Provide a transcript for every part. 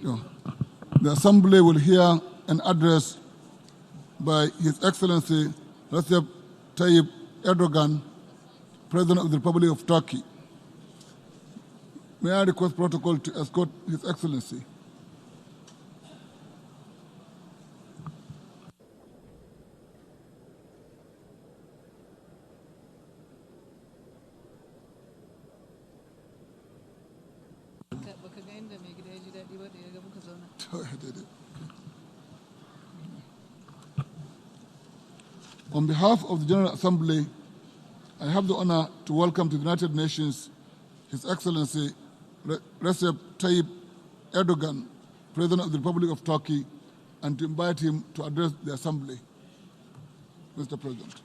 The Assembly will hear an address by His Excellency Recep Tayyip Erdogan, President of the Republic of Turkey. May I request protocol to escort His Excellency? On behalf of the General Assembly, I have the honor to welcome to the United Nations His Excellency Recep Tayyip Erdogan, President of the Republic of Turkey, and to invite him to address the Assembly. Mr. President.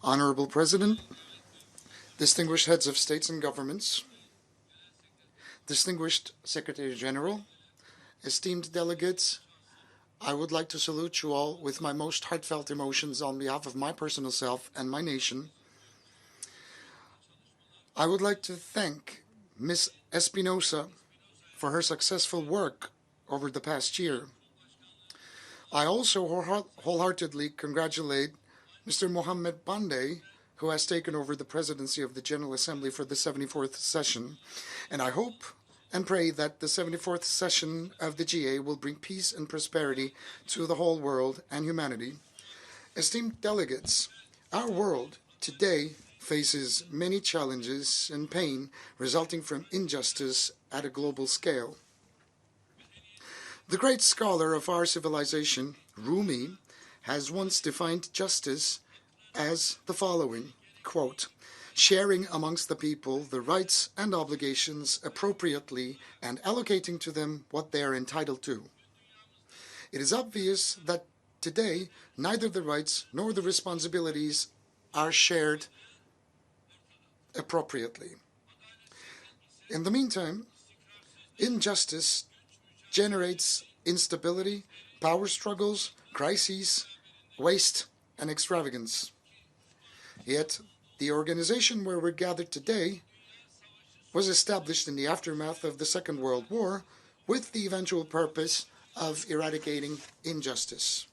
Honorable President, distinguished heads of states and governments, distinguished Secretary General, esteemed delegates, I would like to salute you all with my most heartfelt emotions on behalf of my personal self and my nation. I would like to thank Ms. Espinosa for her successful work over the past year. I also wholeheartedly congratulate Mr. Mohammed Bande, who has taken over the presidency of the General Assembly for the 74th session, and I hope and pray that the 74th session of the GA will bring peace and prosperity to the whole world and humanity. Esteemed delegates, our world today faces many challenges and pain resulting from injustice at a global scale. The great scholar of our civilization, Rumi, has once defined justice as the following, quote, sharing amongst the people the rights and obligations appropriately and allocating to them what they are entitled to. It is obvious that today neither the rights nor the responsibilities are shared appropriately. In the meantime, injustice generates instability, power struggles, crises, waste, and extravagance. Yet, the organization where we're gathered today was established in the aftermath of the Second World War with the eventual purpose of eradicating injustice.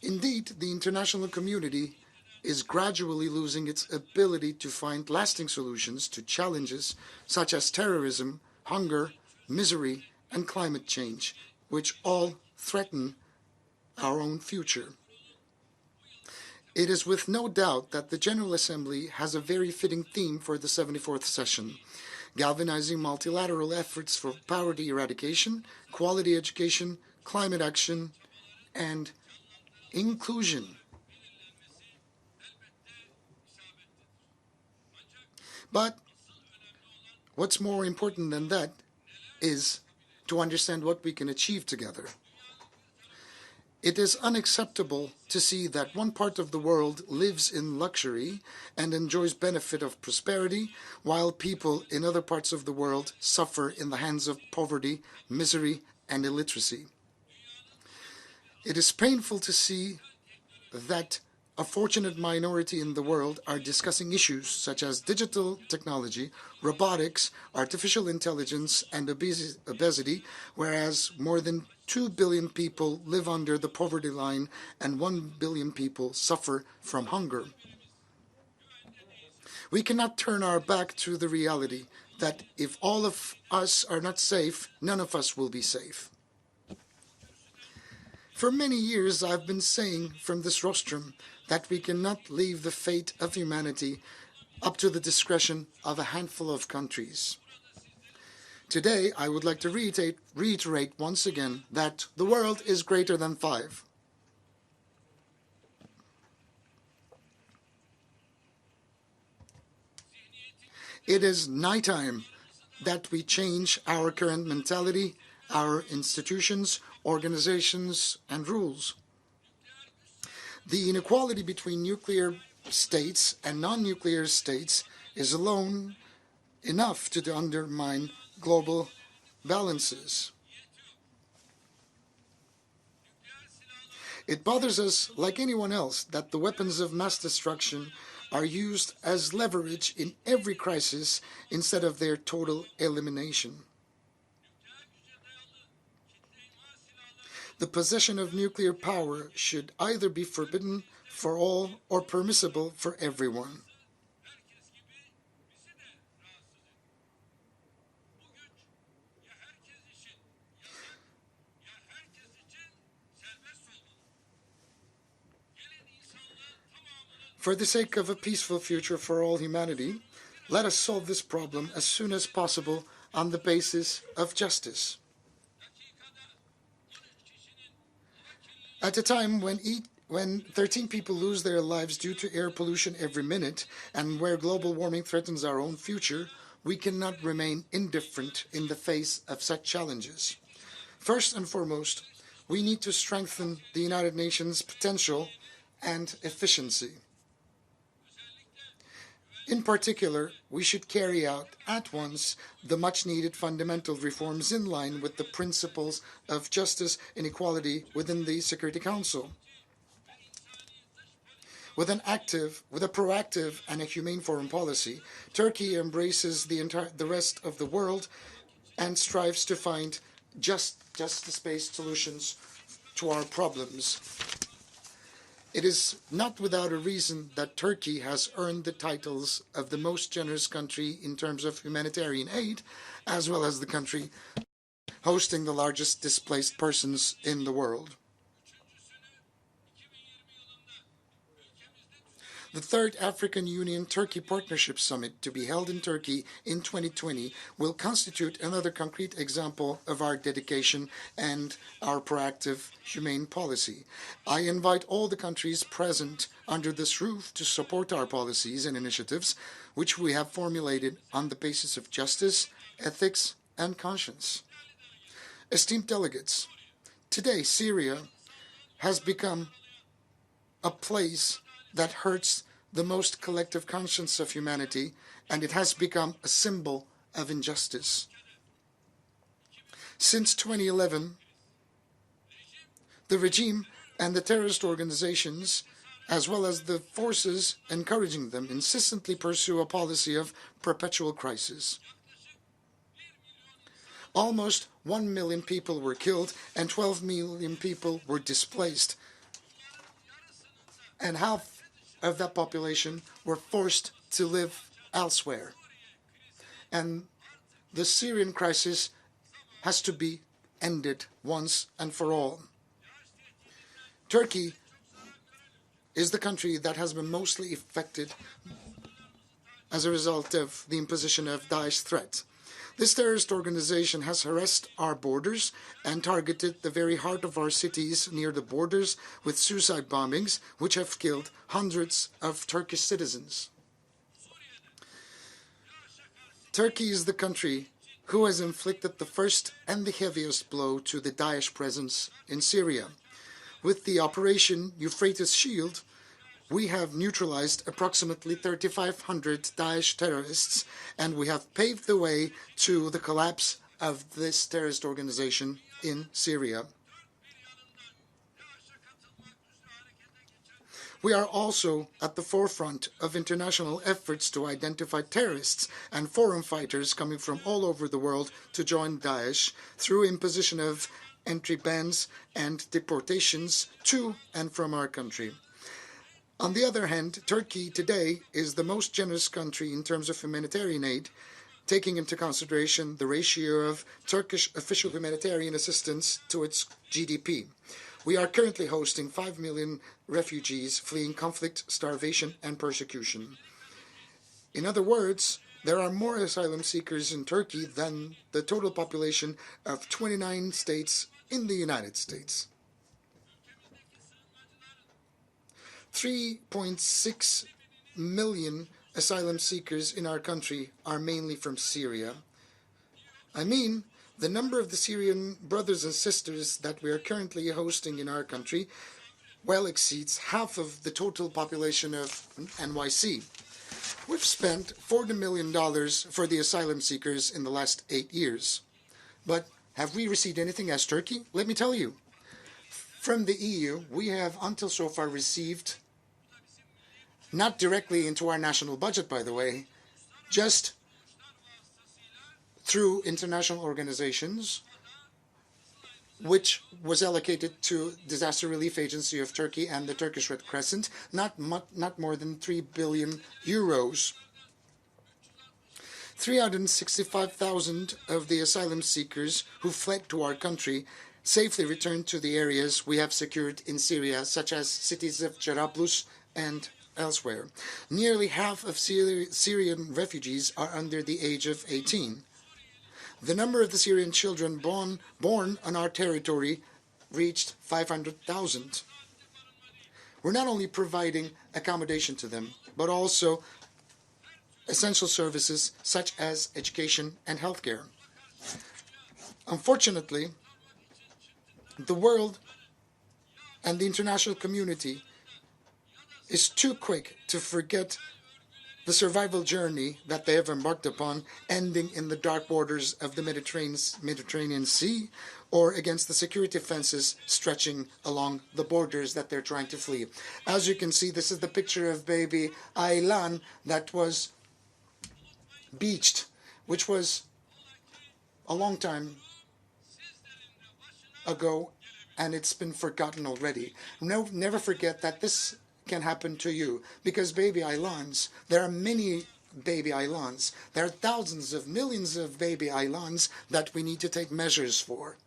Indeed, the international community is gradually losing its ability to find lasting solutions to challenges such as terrorism, hunger, misery, and climate change, which all threaten our own future. It is with no doubt that the General Assembly has a very fitting theme for the 74th session, galvanizing multilateral efforts for poverty eradication, quality education, climate action, and inclusion. But what's more important than that is to understand what we can achieve together. It is unacceptable to see that one part of the world lives in luxury and enjoys benefit of prosperity, while people in other parts of the world suffer in the hands of poverty, misery, and illiteracy. It is painful to see that a fortunate minority in the world are discussing issues such as digital technology, robotics, artificial intelligence, and obesity, whereas more than 2 billion people live under the poverty line and 1 billion people suffer from hunger. We cannot turn our back to the reality that if all of us are not safe, none of us will be safe. For many years, I've been saying from this rostrum that we cannot leave the fate of humanity up to the discretion of a handful of countries. Today, I would like to reiterate once again that the world is greater than 5. It is nighttime that we change our current mentality, our institutions, organizations, and rules. The inequality between nuclear states and non-nuclear states is alone enough to undermine global balances. It bothers us, like anyone else, that the weapons of mass destruction are used as leverage in every crisis instead of their total elimination. The possession of nuclear power should either be forbidden for all or permissible for everyone. For the sake of a peaceful future for all humanity, let us solve this problem as soon as possible on the basis of justice. At a time when 13 people lose their lives due to air pollution every minute and where global warming threatens our own future, we cannot remain indifferent in the face of such challenges. First and foremost, we need to strengthen the United Nations' potential and efficiency. In particular, we should carry out at once the much-needed fundamental reforms in line with the principles of justice and equality within the Security Council. With a proactive and a humane foreign policy, Turkey embraces the rest of the world and strives to find justice-based solutions to our problems. It is not without a reason that Turkey has earned the titles of the most generous country in terms of humanitarian aid, as well as the country hosting the largest displaced persons in the world. The third African Union-Turkey Partnership Summit, to be held in Turkey in 2020, will constitute another concrete example of our dedication and our proactive, humane policy. I invite all the countries present under this roof to support our policies and initiatives, which we have formulated on the basis of justice, ethics, and conscience. Esteemed delegates, today Syria has become a place that hurts the most collective conscience of humanity, and it has become a symbol of injustice. Since 2011, the regime and the terrorist organizations, as well as the forces encouraging them, insistently pursue a policy of perpetual crisis. Almost 1 million people were killed and 12 million people were displaced, and half of that population were forced to live elsewhere. And the Syrian crisis has to be ended once and for all. Turkey is the country that has been mostly affected as a result of the imposition of Daesh threat. This terrorist organization has harassed our borders and targeted the very heart of our cities near the borders with suicide bombings, which have killed hundreds of Turkish citizens. Turkey is the country who has inflicted the first and the heaviest blow to the Daesh presence in Syria. With the Operation Euphrates Shield, we have neutralized approximately 3,500 Daesh terrorists, and we have paved the way to the collapse of this terrorist organization in Syria. We are also at the forefront of international efforts to identify terrorists and foreign fighters coming from all over the world to join Daesh through imposition of entry bans and deportations to and from our country. On the other hand, Turkey today is the most generous country in terms of humanitarian aid, taking into consideration the ratio of Turkish official humanitarian assistance to its GDP. We are currently hosting 5 million refugees fleeing conflict, starvation, and persecution. In other words, there are more asylum seekers in Turkey than the total population of 29 states in the United States. 3.6 million asylum seekers in our country are mainly from Syria. I mean, the number of the Syrian brothers and sisters that we are currently hosting in our country well exceeds half of the total population of NYC. We've spent $40 million for the asylum seekers in the last 8 years. But have we received anything as Turkey? Let me tell you. From the EU, we have until so far received, not directly into our national budget, by the way, just through international organizations, which was allocated to Disaster Relief Agency of Turkey and the Turkish Red Crescent, not more than 3 billion euros. 365,000 of the asylum seekers who fled to our country safely returned to the areas we have secured in Syria, such as cities of Jarablus and elsewhere. Nearly half of Syrian refugees are under the age of 18. The number of the Syrian children born on our territory reached 500,000. We're not only providing accommodation to them, but also essential services such as education and healthcare. Unfortunately, the world and the international community is too quick to forget the survival journey that they have embarked upon, ending in the dark waters of the Mediterranean Sea or against the security fences stretching along the borders that they're trying to flee. As you can see, this is the picture of baby Aylan that was beached, which was a long time ago, and it's been forgotten already. No, never forget that this can happen to you, because baby Aylans, there are many baby Aylans. There are thousands of millions of baby Aylans that we need to take measures for.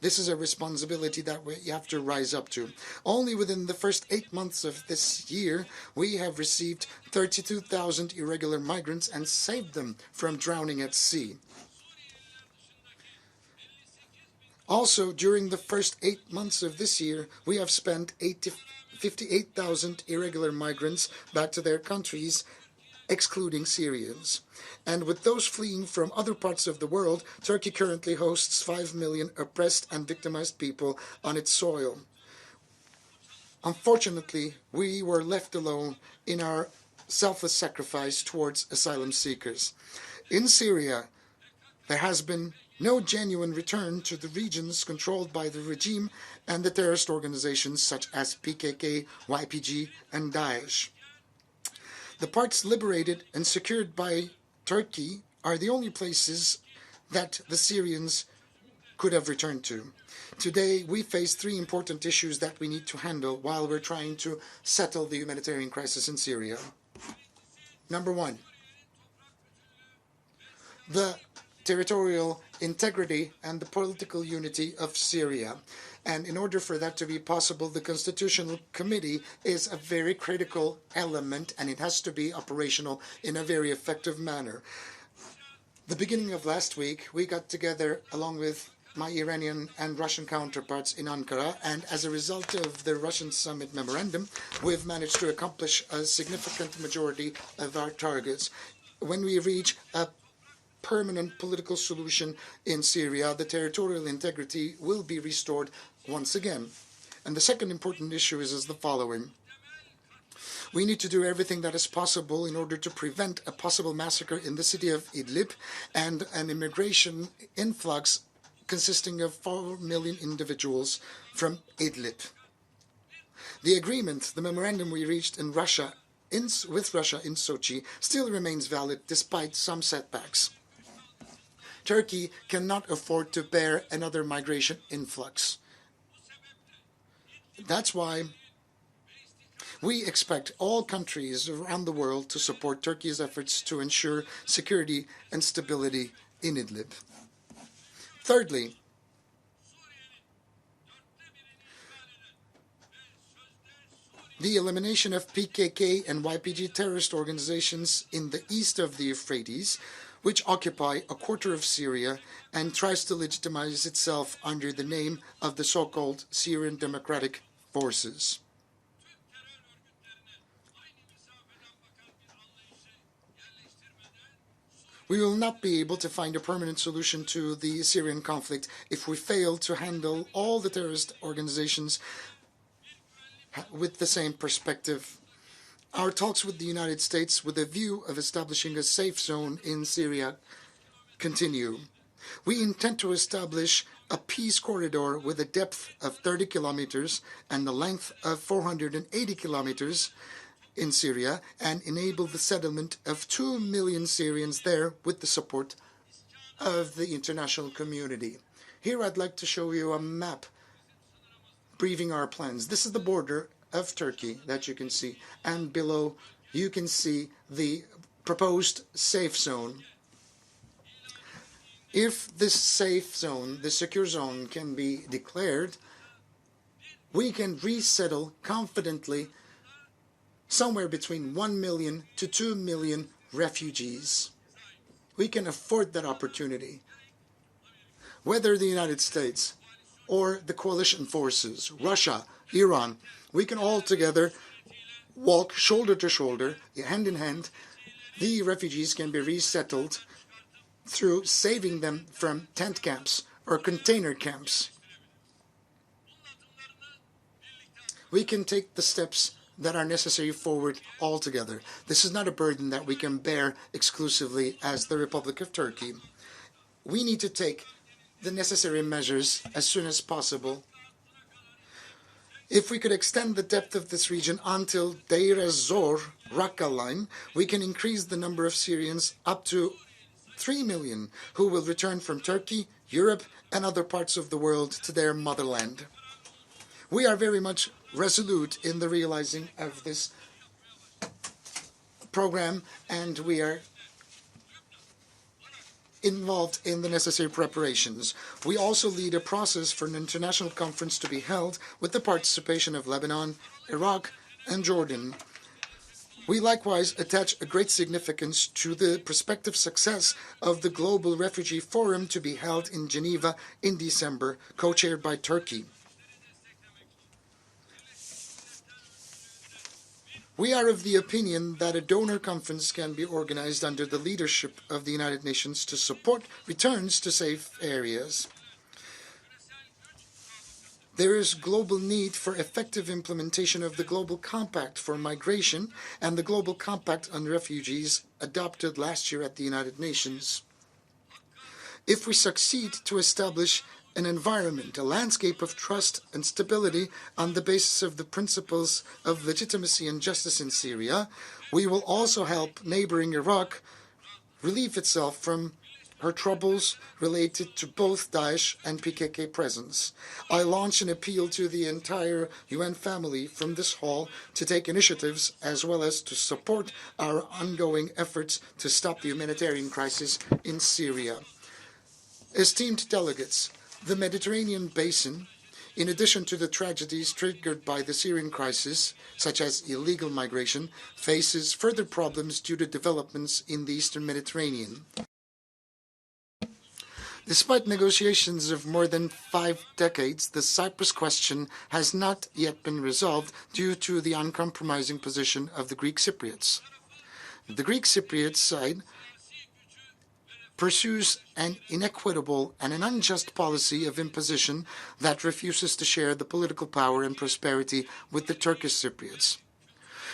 This is a responsibility that we have to rise up to. Only within the first 8 months of this year, we have received 32,000 irregular migrants and saved them from drowning at sea. Also, during the first 8 months of this year, we have spent 58,000 irregular migrants back to their countries, excluding Syrians. And with those fleeing from other parts of the world, Turkey currently hosts 5 million oppressed and victimized people on its soil. Unfortunately, we were left alone in our selfless sacrifice towards asylum seekers. In Syria, there has been no genuine return to the regions controlled by the regime and the terrorist organizations such as PKK, YPG, and Daesh. The parts liberated and secured by Turkey are the only places that the Syrians could have returned to. Today, we face 3 important issues that we need to handle while we're trying to settle the humanitarian crisis in Syria. Number 1, the territorial integrity and the political unity of Syria. And in order for that to be possible, the Constitutional Committee is a very critical element, and it has to be operational in a very effective manner. The beginning of last week, we got together along with my Iranian and Russian counterparts in Ankara, and as a result of the Russian summit memorandum, we've managed to accomplish a significant majority of our targets. When we reach a permanent political solution in Syria, the territorial integrity will be restored once again. And the second important issue is the following. We need to do everything that is possible in order to prevent a possible massacre in the city of Idlib and an immigration influx consisting of 4 million individuals from Idlib. The agreement, the memorandum we reached with Russia in Sochi, still remains valid despite some setbacks. Turkey cannot afford to bear another migration influx. That's why we expect all countries around the world to support Turkey's efforts to ensure security and stability in Idlib. Thirdly, the elimination of PKK and YPG terrorist organizations in the east of the Euphrates, which occupy a quarter of Syria and tries to legitimize itself under the name of the so-called Syrian Democratic Forces. We will not be able to find a permanent solution to the Syrian conflict if we fail to handle all the terrorist organizations with the same perspective. Our talks with the United States with a view of establishing a safe zone in Syria continue. We intend to establish a peace corridor with a depth of 30 kilometers and a length of 480 kilometers in Syria and enable the settlement of 2 million Syrians there with the support of the international community. Here I'd like to show you a map briefing our plans. This is the border of Turkey that you can see, and below you can see the proposed safe zone. If this safe zone, the secure zone, can be declared, we can resettle confidently somewhere between 1 million to 2 million refugees. We can afford that opportunity. Whether the United States or the coalition forces, Russia, Iran, we can all together walk shoulder to shoulder, hand in hand. The refugees can be resettled through saving them from tent camps or container camps. We can take the steps that are necessary forward altogether. This is not a burden that we can bear exclusively as the Republic of Turkey. We need to take the necessary measures as soon as possible. If we could extend the depth of this region until Deir ez-Zor, Raqqa line, we can increase the number of Syrians up to 3 million who will return from Turkey, Europe, and other parts of the world to their motherland. We are very much resolute in the realizing of this program, and we are involved in the necessary preparations. We also lead a process for an international conference to be held with the participation of Lebanon, Iraq, and Jordan. We likewise attach a great significance to the prospective success of the Global Refugee Forum to be held in Geneva in December, co-chaired by Turkey. We are of the opinion that a donor conference can be organized under the leadership of the United Nations to support returns to safe areas. There is global need for effective implementation of the Global Compact for Migration and the Global Compact on Refugees adopted last year at the United Nations. If we succeed to establish an environment, a landscape of trust and stability on the basis of the principles of legitimacy and justice in Syria, we will also help neighboring Iraq relieve itself from her troubles related to both Daesh and PKK presence. I launch an appeal to the entire UN family from this hall to take initiatives as well as to support our ongoing efforts to stop the humanitarian crisis in Syria. Esteemed delegates, the Mediterranean basin, in addition to the tragedies triggered by the Syrian crisis, such as illegal migration, faces further problems due to developments in the Eastern Mediterranean. Despite negotiations of more than 5 decades, the Cyprus question has not yet been resolved due to the uncompromising position of the Greek Cypriots. The Greek Cypriot side pursues an inequitable and an unjust policy of imposition that refuses to share the political power and prosperity with the Turkish Cypriots.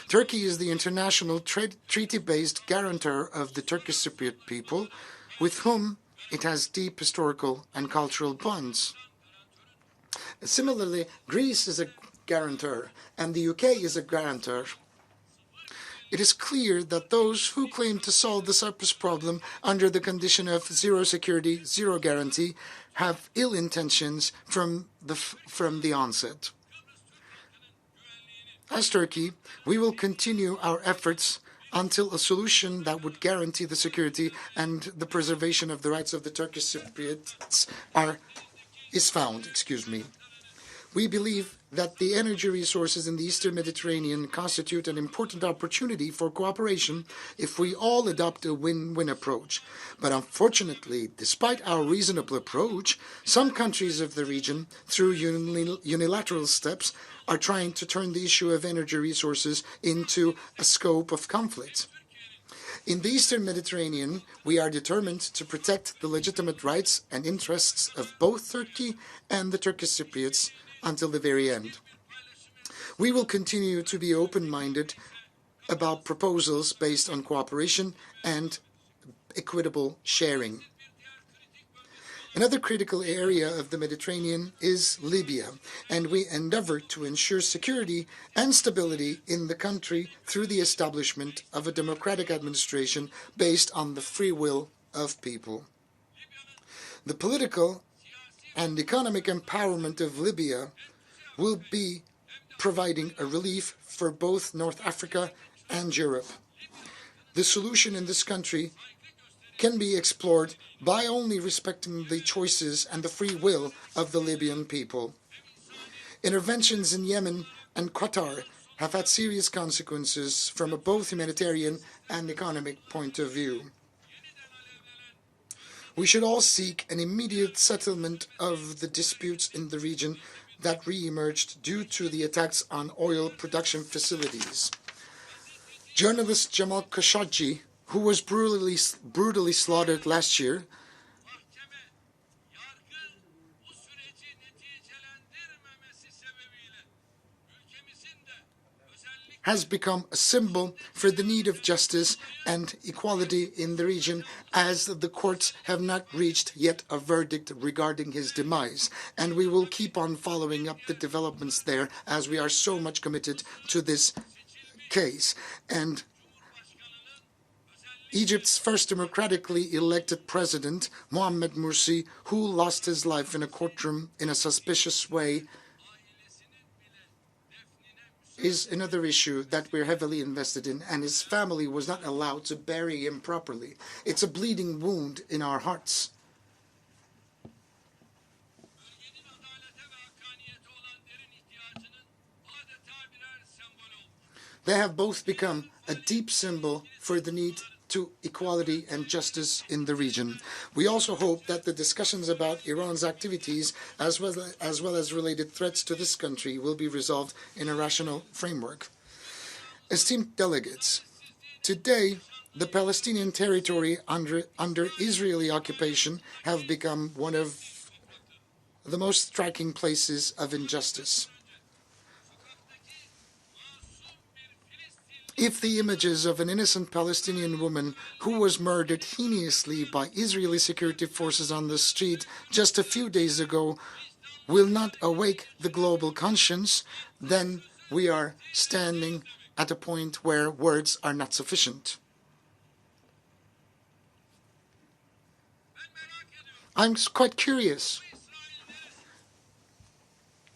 Turkey is the international treaty-based guarantor of the Turkish Cypriot people, with whom it has deep historical and cultural bonds. Similarly, Greece is a guarantor, and the UK is a guarantor. It is clear that those who claim to solve the Cyprus problem under the condition of zero security, zero guarantee, have ill intentions from the onset. As Turkey, we will continue our efforts until a solution that would guarantee the security and the preservation of the rights of the Turkish Cypriots is found. We believe that the energy resources in the Eastern Mediterranean constitute an important opportunity for cooperation if we all adopt a win-win approach. But unfortunately, despite our reasonable approach, some countries of the region, through unilateral steps, are trying to turn the issue of energy resources into a scope of conflict. In the Eastern Mediterranean, we are determined to protect the legitimate rights and interests of both Turkey and the Turkish Cypriots until the very end. We will continue to be open-minded about proposals based on cooperation and equitable sharing. Another critical area of the Mediterranean is Libya, and we endeavor to ensure security and stability in the country through the establishment of a democratic administration based on the free will of people. The political and economic empowerment of Libya will be providing a relief for both North Africa and Europe. The solution in this country can be explored by only respecting the choices and the free will of the Libyan people. Interventions in Yemen and Qatar have had serious consequences from a both humanitarian and economic point of view. We should all seek an immediate settlement of the disputes in the region that re-emerged due to the attacks on oil production facilities. Journalist Jamal Khashoggi, who was brutally slaughtered last year, has become a symbol for the need of justice and equality in the region, as the courts have not reached yet a verdict regarding his demise. And we will keep on following up the developments there, as we are so much committed to this case. And Egypt's first democratically elected president, Mohamed Morsi, who lost his life in a courtroom in a suspicious way, is another issue that we're heavily invested in, and his family was not allowed to bury him properly. It's a bleeding wound in our hearts. They have both become a deep symbol for the need to equality and justice in the region. We also hope that the discussions about Iran's activities, as well as related threats to this country, will be resolved in a rational framework. Esteemed delegates, today the Palestinian territory under Israeli occupation have become one of the most striking places of injustice. If the images of an innocent Palestinian woman who was murdered heinously by Israeli security forces on the street just a few days ago will not awake the global conscience, then we are standing at a point where words are not sufficient. I'm quite curious.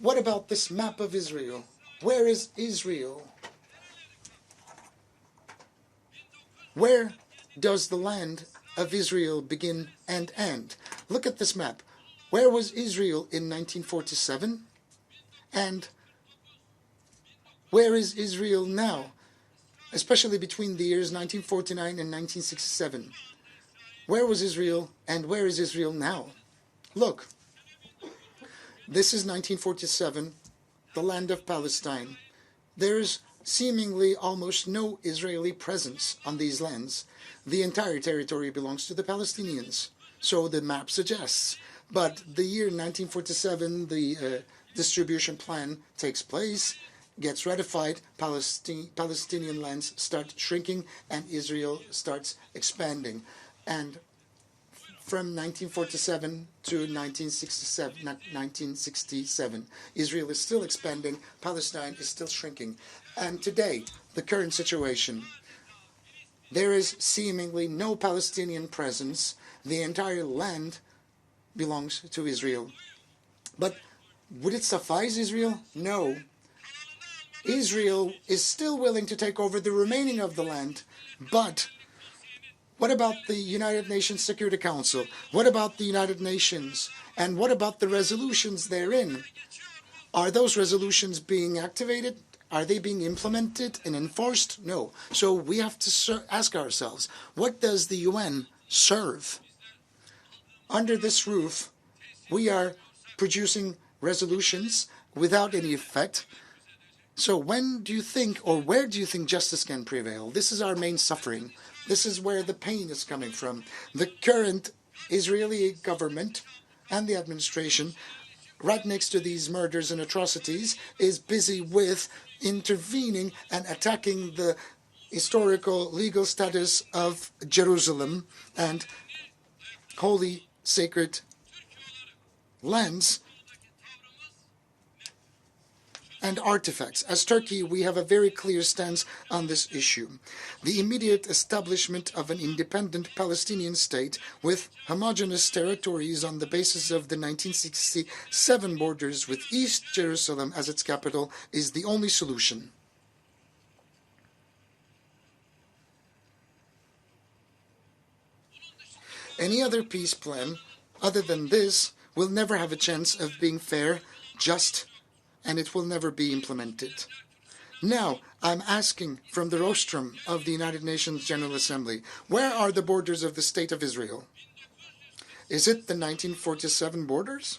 What about this map of Israel? Where is Israel? Where does the land of Israel begin and end? Look at this map. Where was Israel in 1947? And where is Israel now, especially between the years 1949 and 1967? Where was Israel and where is Israel now? Look, this is 1947, the land of Palestine. There's seemingly almost no Israeli presence on these lands. The entire territory belongs to the Palestinians, so the map suggests. But the year 1947, the distribution plan takes place, gets ratified, Palestinian lands start shrinking, and Israel starts expanding. And from 1947 to 1967, Israel is still expanding, Palestine is still shrinking. And today, the current situation, there is seemingly no Palestinian presence. The entire land belongs to Israel. But would it suffice Israel? No. Israel is still willing to take over the remaining of the land, but what about the United Nations Security Council? What about the United Nations? And what about the resolutions therein? Are those resolutions being activated? Are they being implemented and enforced? No. So we have to ask ourselves, what does the UN serve? Under this roof, we are producing resolutions without any effect. So when do you think, or where do you think justice can prevail? This is our main suffering. This is where the pain is coming from. The current Israeli government and the administration right next to these murders and atrocities, is busy with intervening and attacking the historical legal status of Jerusalem and holy sacred lands and artifacts. As Turkey, we have a very clear stance on this issue. The immediate establishment of an independent Palestinian state with homogeneous territories on the basis of the 1967 borders with East Jerusalem as its capital is the only solution. Any other peace plan other than this will never have a chance of being fair, just, and it will never be implemented. Now, I'm asking from the rostrum of the United Nations General Assembly, where are the borders of the State of Israel? Is it the 1947 borders?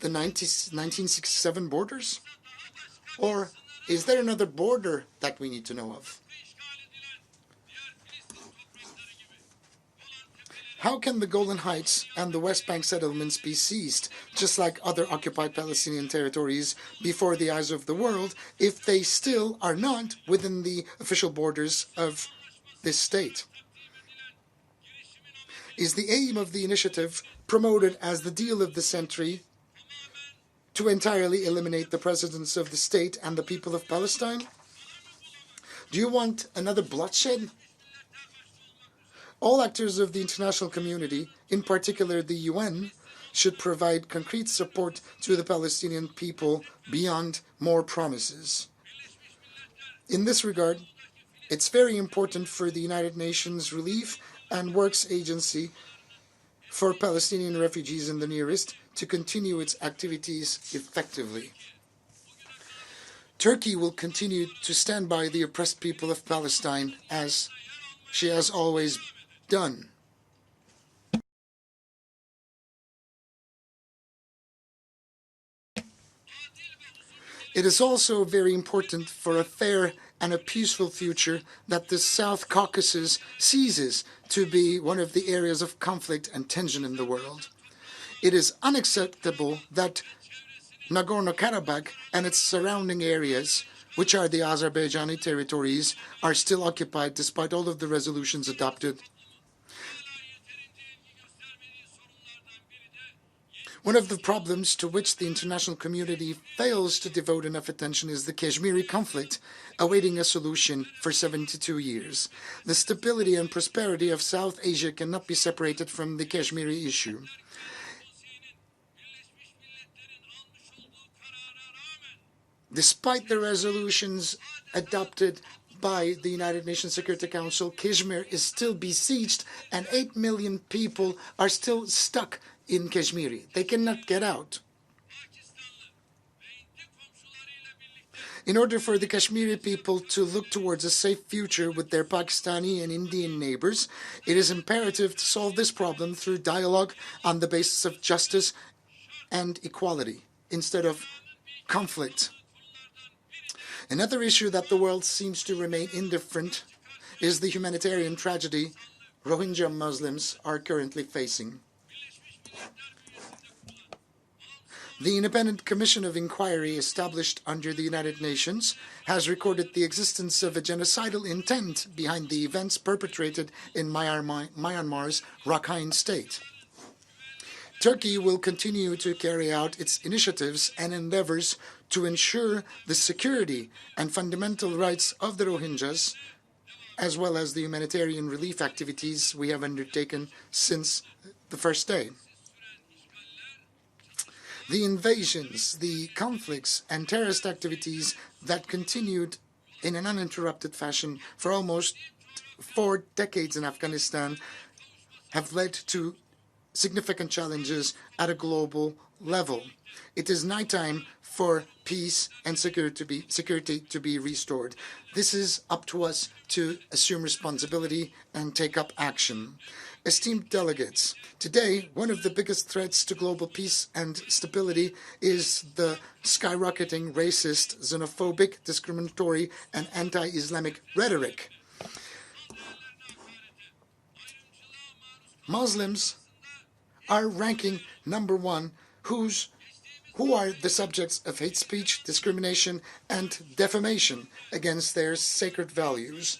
The 1967 borders? Or is there another border that we need to know of? How can the Golan Heights and the West Bank settlements be seized, just like other occupied Palestinian territories, before the eyes of the world, if they still are not within the official borders of this state? Is the aim of the initiative promoted as the deal of the century to entirely eliminate the presence of the state and the people of Palestine? Do you want another bloodshed? All actors of the international community, in particular the UN, should provide concrete support to the Palestinian people beyond more promises. In this regard, it's very important for the United Nations Relief and Works Agency for Palestinian refugees in the Near East to continue its activities effectively. Turkey will continue to stand by the oppressed people of Palestine as she has always done. It is also very important for a fair and a peaceful future that the South Caucasus ceases to be one of the areas of conflict and tension in the world. It is unacceptable that Nagorno-Karabakh and its surrounding areas, which are the Azerbaijani territories, are still occupied despite all of the resolutions adopted. One of the problems to which the international community fails to devote enough attention is the Kashmiri conflict, awaiting a solution for 72 years. The stability and prosperity of South Asia cannot be separated from the Kashmiri issue. Despite the resolutions adopted by the United Nations Security Council, Kashmir is still besieged and 8 million people are still stuck in Kashmir. They cannot get out. In order for the Kashmiri people to look towards a safe future with their Pakistani and Indian neighbors, it is imperative to solve this problem through dialogue on the basis of justice and equality instead of conflict. Another issue that the world seems to remain indifferent is the humanitarian tragedy Rohingya Muslims are currently facing. The Independent Commission of Inquiry established under the United Nations has recorded the existence of a genocidal intent behind the events perpetrated in Myanmar's Rakhine State. Turkey will continue to carry out its initiatives and endeavors to ensure the security and fundamental rights of the Rohingyas, as well as the humanitarian relief activities we have undertaken since the first day. The invasions, the conflicts, and terrorist activities that continued in an uninterrupted fashion for almost 4 decades in Afghanistan have led to significant challenges at a global level. It is now time for peace and security to be restored. This is up to us to assume responsibility and take up action. Esteemed delegates, today one of the biggest threats to global peace and stability is the skyrocketing racist, xenophobic, discriminatory, and anti-Islamic rhetoric. Muslims are ranking number one, whose who are the subjects of hate speech, discrimination, and defamation against their sacred values.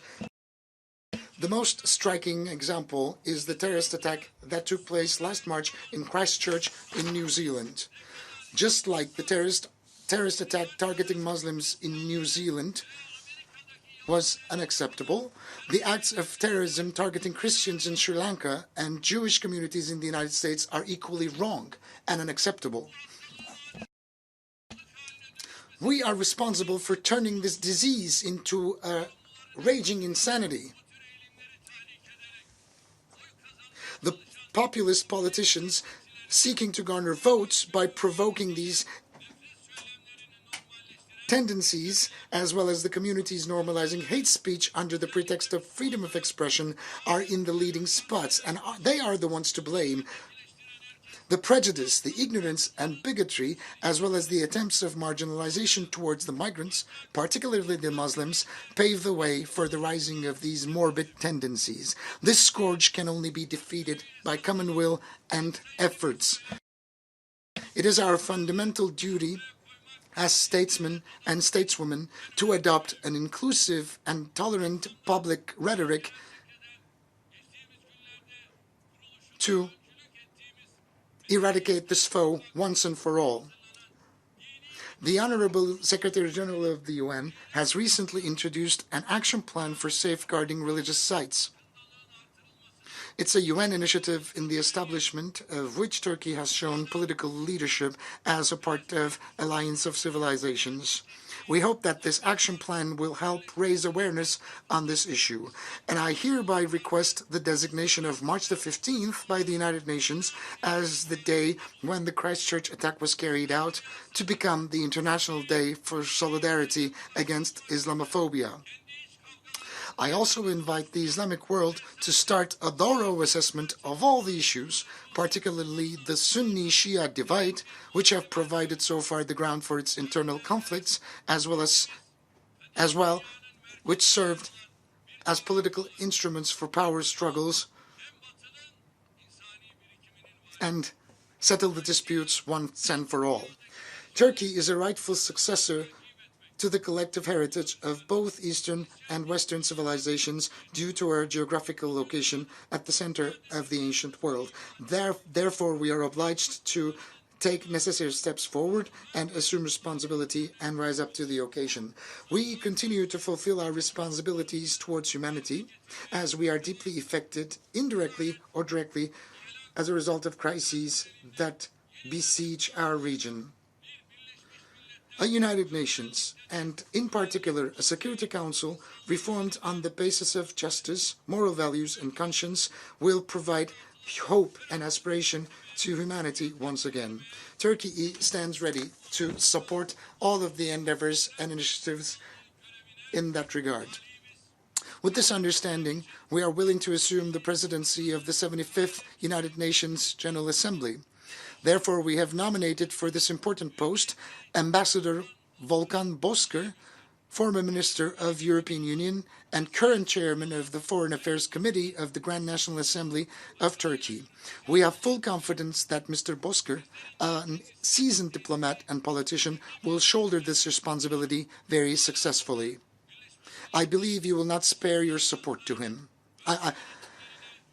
The most striking example is the terrorist attack that took place last March in Christchurch in New Zealand. Just like the terrorist attack targeting Muslims in New Zealand was unacceptable, the acts of terrorism targeting Christians in Sri Lanka and Jewish communities in the United States are equally wrong and unacceptable. We are responsible for turning this disease into a raging insanity. The populist politicians seeking to garner votes by provoking these tendencies, as well as the communities normalizing hate speech under the pretext of freedom of expression, are in the leading spots, and they are the ones to blame. The prejudice, the ignorance and bigotry, as well as the attempts of marginalization towards the migrants, particularly the Muslims, pave the way for the rising of these morbid tendencies. This scourge can only be defeated by common will and efforts. It is our fundamental duty as statesmen and stateswomen to adopt an inclusive and tolerant public rhetoric to eradicate this foe once and for all. The Honorable Secretary General of the UN has recently introduced an action plan for safeguarding religious sites. It's a UN initiative in the establishment of which Turkey has shown political leadership as a part of Alliance of Civilizations. We hope that this action plan will help raise awareness on this issue, and I hereby request the designation of March the 15th by the United Nations as the day when the Christchurch attack was carried out to become the International Day for Solidarity Against Islamophobia. I also invite the Islamic world to start a thorough assessment of all the issues, particularly the Sunni-Shia divide, which have provided so far the ground for its internal conflicts, as well, which served as political instruments for power struggles, and settle the disputes once and for all. Turkey is a rightful successor to the collective heritage of both Eastern and Western civilizations due to our geographical location at the center of the ancient world. Therefore, we are obliged to take necessary steps forward and assume responsibility and rise up to the occasion. We continue to fulfill our responsibilities towards humanity as we are deeply affected, indirectly or directly, as a result of crises that besiege our region. A United Nations, and in particular a Security Council reformed on the basis of justice, moral values and conscience, will provide hope and aspiration to humanity once again. Turkey stands ready to support all of the endeavors and initiatives in that regard. With this understanding, we are willing to assume the presidency of the 75th United Nations General Assembly. Therefore, we have nominated for this important post Ambassador Volkan Bozkır, former Minister of European Union and current Chairman of the Foreign Affairs Committee of the Grand National Assembly of Turkey. We have full confidence that Mr. Bozkır, a seasoned diplomat and politician, will shoulder this responsibility very successfully. I believe you will not spare your support to him.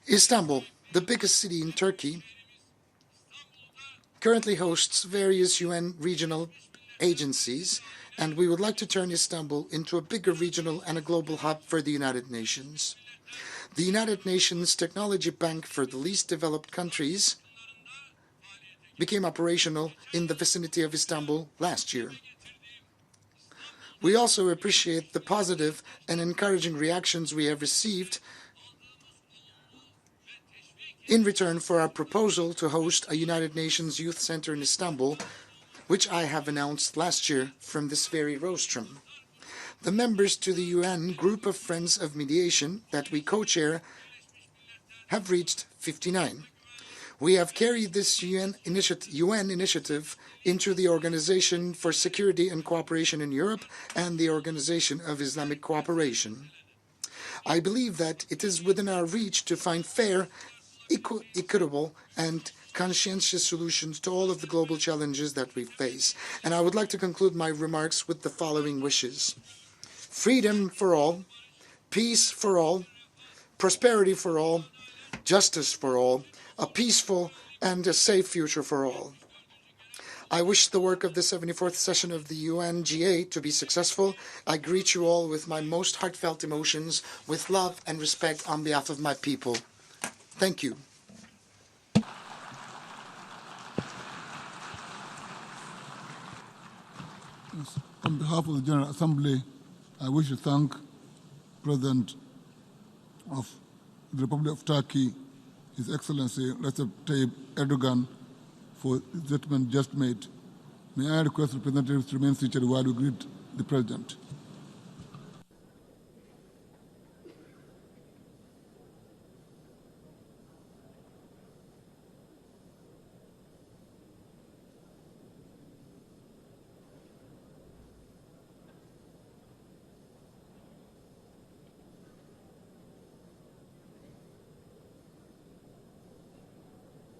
Istanbul, the biggest city in Turkey, currently hosts various UN regional agencies, and we would like to turn Istanbul into a bigger regional and a global hub for the United Nations. The United Nations Technology Bank for the Least Developed Countries became operational in the vicinity of Istanbul last year. We also appreciate the positive and encouraging reactions we have received in return for our proposal to host a United Nations Youth Center in Istanbul, which I have announced last year from this very rostrum. The members to the UN Group of Friends of Mediation that we co-chair have reached 59. We have carried this UN initiative into the Organization for Security and Cooperation in Europe and the Organization of Islamic Cooperation. I believe that it is within our reach to find fair, equitable, and conscientious solutions to all of the global challenges that we face. And I would like to conclude my remarks with the following wishes: freedom for all, peace for all, prosperity for all, justice for all, a peaceful and a safe future for all. I wish the work of the 74th session of the UNGA to be successful. I greet you all with my most heartfelt emotions, with love and respect on behalf of my people. Thank you. On behalf of the General Assembly, I wish to thank President of the Republic of Turkey, His Excellency Recep Tayyip Erdogan, for the statement just made. May I request representatives to remain seated while we greet the President.